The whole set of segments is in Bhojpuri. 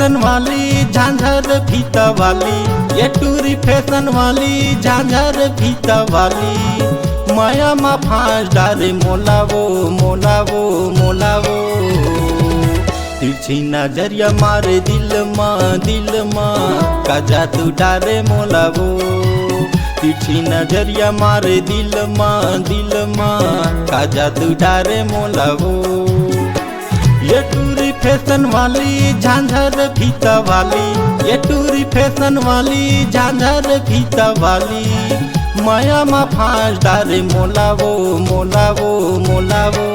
फैशन वाली झांझर फीता वाली, ये टूरी फैशन वाली झांझर फीता वाली। माया मा फांस डारे मोलावो मोलावो मोलावो। तिरछी नजरिया मारे दिल माँ का जादू डारे मोलावो। तिरछी नजरिया मारे दिल माँ का जादू डारे मोलावो। ये टूरी फैशन वाली झांझर फीता वाली, ये टूरी फैशन वाली झांझर फीता वाली। माया मा फांस डारे मोलावो मोलावो मोलावो।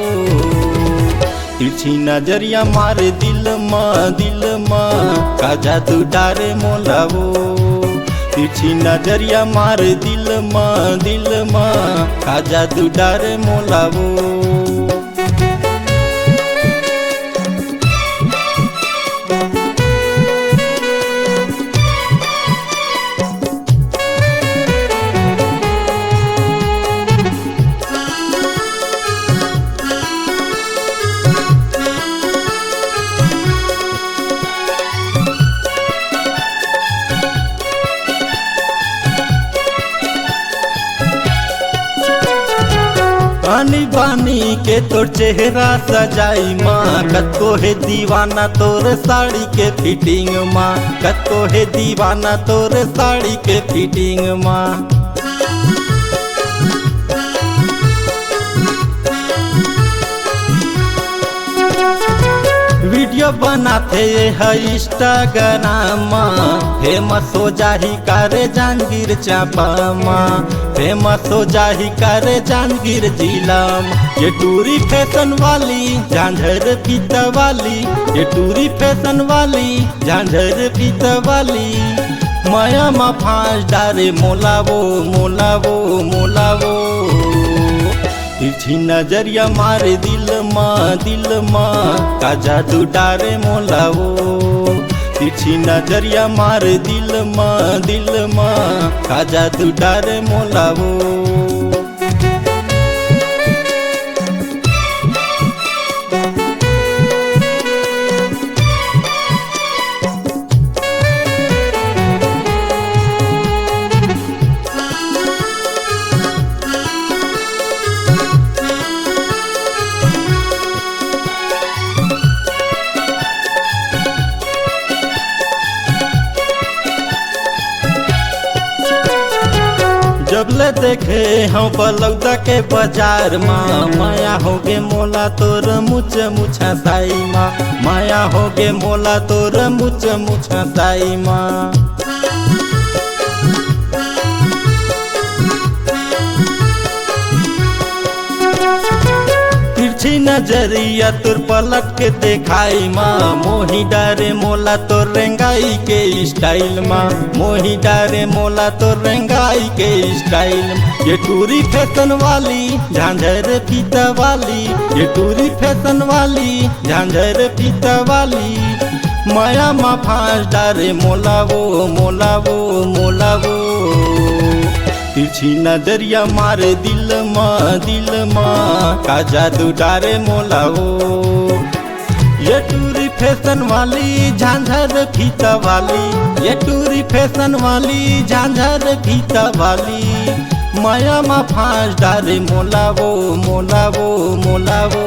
तिरछी नजरिया मारे दिल माँ का जादू डारे मोलावो। तिरछी नजरिया मारे दिल माँ का जादू डारे मोलावो। बानी बानी के तोर चेहरा सजाई माँ, कतो है दीवाना तोर साड़ी के फिटिंग माँ, कतो है दीवाना तोर साड़ी के फिटिंग माँ। वीडियो बनाते है इंस्टाग्राम माँ, फेमस हो जाही करे जांगीर चापा माँ, फेमस हो जाही करे जांगीर जिला। ये टूरी फैशन वाली झांझर फीता वाली, ये टूरी फैशन वाली झांझर फीता वाली। माया मा फांस डारे मोलावो मोलावो मोलावो। तिरछी नजरिया मारे दिल माँ का जादू डारे मोलावो। तिरछी नजरिया मारे दिल माँ का जादू डारे मोलावो। जब ले देखे हम बलौदा के बाजार माँ, माया होगे मोला तोर मुछा साई माँ, माया होगे मोला तोर मुछा साई माँ। तिरछी नजरिया तोर पलट के देखाई माँ, मोही डारे मोला तोर रेंगाई के स्टाइल माँ, मोही डारे मोला तोर रेंगाई के स्टाइल। ये टूरी फैशन वाली झांझर फीता वाली, ये टूरी फैशन वाली झांझर फीता वाली। माया मा फांस डारे मोलावो मोलावो मोलावो। तिरछी नजरिया मारे दिल माँ का जादू डारे मोलावो। ये टूरी फैशन वाली झांझर फीता वाली, ये टूरी फैशन वाली झांझर फीता वाली। माया मा फांस डारे मोलावो मोलावो मोलावो।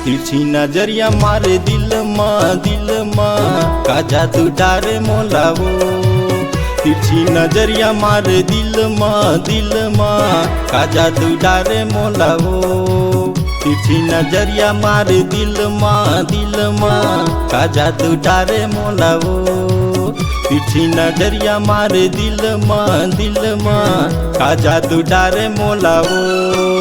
तिरछी नजरिया मारे दिल माँ का जादू डारे मोलावो। तिरछी नजरिया मारे दिल माँ का जादू डारे मोलावो। तिरछी नजरिया मारे दिल माँ का जादू डारे मोलावो। तिरछी नजरिया मारे दिल माँ का जादू डारे मोलावो।